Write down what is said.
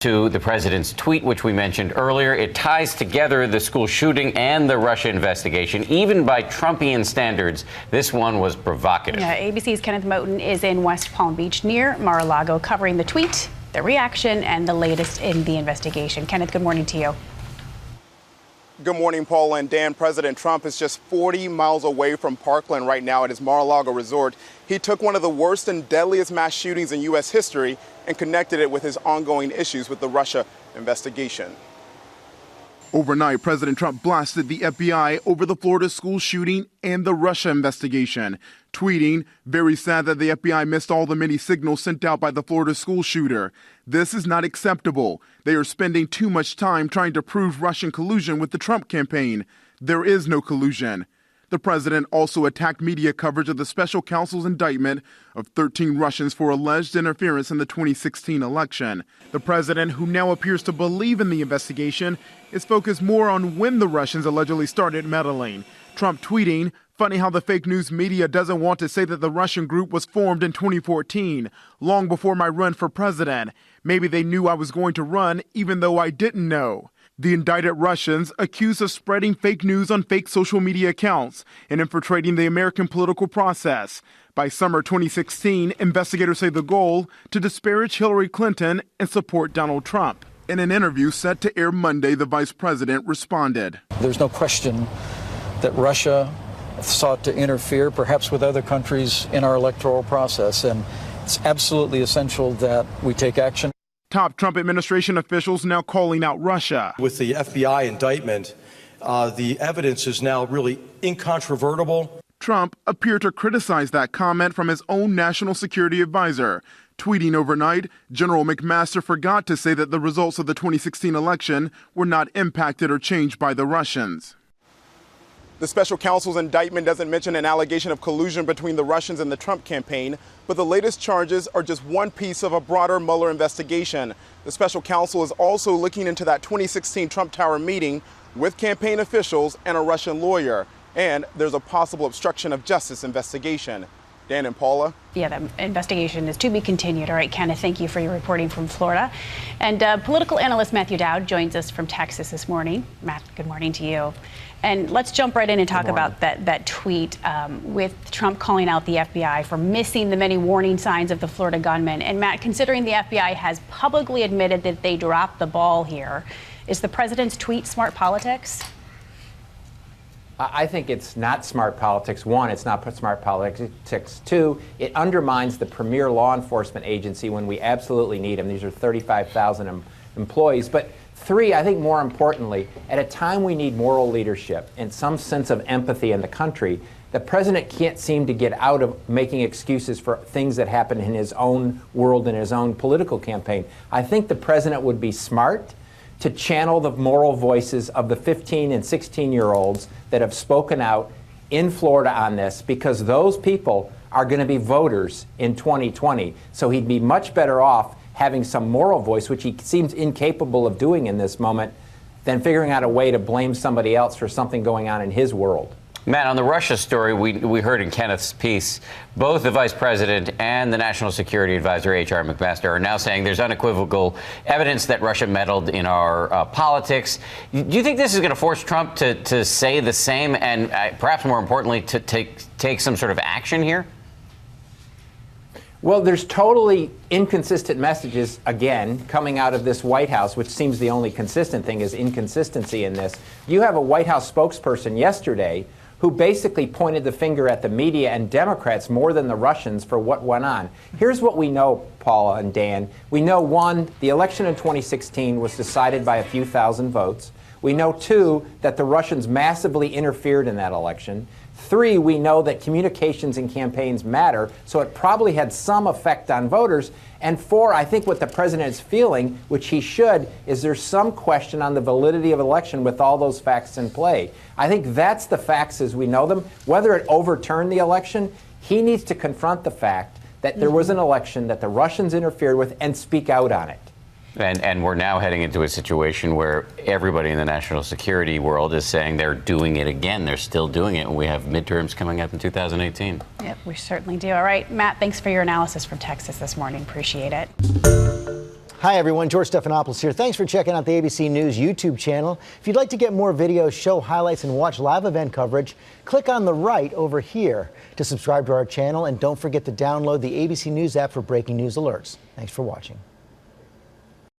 To the president's tweet, which we mentioned earlier. It ties together the school shooting and the Russia investigation. Even by Trumpian standards, this one was provocative. Yeah, ABC's Kenneth Moten is in West Palm Beach near Mar-a-Lago covering the tweet, the reaction, and the latest in the investigation. Kenneth, good morning to you. Good morning, Paula and Dan. President Trump is just 40 miles away from Parkland right now at his Mar-a-Lago resort. He took one of the worst and deadliest mass shootings in U.S. history and connected it with his ongoing issues with the Russia investigation. Overnight, President Trump blasted the FBI over the Florida school shooting and the Russia investigation, tweeting, "Very sad that the FBI missed all the many signals sent out by the Florida school shooter. This is not acceptable. They are spending too much time trying to prove Russian collusion with the Trump campaign. There is no collusion." The president also attacked media coverage of the special counsel's indictment of 13 Russians for alleged interference in the 2016 election. The president, who now appears to believe in the investigation, is focused more on when the Russians allegedly started meddling. Trump tweeting, "Funny how the fake news media doesn't want to say that the Russian group was formed in 2014, long before my run for president. Maybe they knew I was going to run, even though I didn't know." The indicted Russians, accused of spreading fake news on fake social media accounts and infiltrating the American political process. By summer 2016, investigators say the goal to disparage Hillary Clinton and support Donald Trump. In an interview set to air Monday, the vice president responded. There's no question that Russia sought to interfere, perhaps with other countries, in our electoral process, and it's absolutely essential that we take action. Top Trump administration officials now calling out Russia. With the FBI indictment, the evidence is now really incontrovertible. Trump appeared to criticize that comment from his own national security advisor. Tweeting overnight, General McMaster forgot to say that the results of the 2016 election were not impacted or changed by the Russians. The special counsel's indictment doesn't mention an allegation of collusion between the Russians and the Trump campaign, but the latest charges are just one piece of a broader Mueller investigation. The special counsel is also looking into that 2016 Trump Tower meeting with campaign officials and a Russian lawyer. And there's a possible obstruction of justice investigation. Dan and Paula? Yeah, the investigation is to be continued. All right, Kenneth, thank you for your reporting from Florida. And political analyst Matthew Dowd joins us from Texas this morning. Matt, good morning to you. And let's jump right in and talk about that tweet with Trump calling out the FBI for missing the many warning signs of the Florida gunman. And Matt, considering the FBI has publicly admitted that they dropped the ball here, is the president's tweet smart politics? I think it's not smart politics. One, it's not smart politics. Two, it undermines the premier law enforcement agency when we absolutely need them. These are 35,000 employees. But three, I think more importantly, at a time we need moral leadership and some sense of empathy in the country, the president can't seem to get out of making excuses for things that happen in his own world and his own political campaign. I think the president would be smart to channel the moral voices of the 15 and 16-year-olds that have spoken out in Florida on this, because those people are going to be voters in 2020. So he'd be much better off having some moral voice, which he seems incapable of doing in this moment, than figuring out a way to blame somebody else for something going on in his world. Matt, on the Russia story, we heard in Kenneth's piece, both the vice president and the national security advisor, H.R. McMaster, are now saying there's unequivocal evidence that Russia meddled in our politics. Do you think this is going to force Trump to say the same and perhaps more importantly, to take some sort of action here? Well, there's totally inconsistent messages, again, coming out of this White House, which seems the only consistent thing is inconsistency in this. You have a White House spokesperson yesterday who basically pointed the finger at the media and Democrats more than the Russians for what went on. Here's what we know, Paula and Dan. We know, one, the election in 2016 was decided by a few thousand votes. We know, two, that the Russians massively interfered in that election. Three, we know that communications and campaigns matter, so it probably had some effect on voters. And four, I think what the president is feeling, which he should, is there's some question on the validity of election with all those facts in play. I think that's the facts as we know them. Whether it overturned the election, he needs to confront the fact that there was an election that the Russians interfered with and speak out on it. And we're now heading into a situation where everybody in the national security world is saying they're doing it again. They're still doing it. And we have midterms coming up in 2018. Yep, we certainly do. All right, Matt, thanks for your analysis from Texas this morning. Appreciate it. Hi, everyone. George Stephanopoulos here. Thanks for checking out the ABC News YouTube channel. If you'd like to get more videos, show highlights, and watch live event coverage, click on the right over here to subscribe to our channel. And don't forget to download the ABC News app for breaking news alerts. Thanks for watching.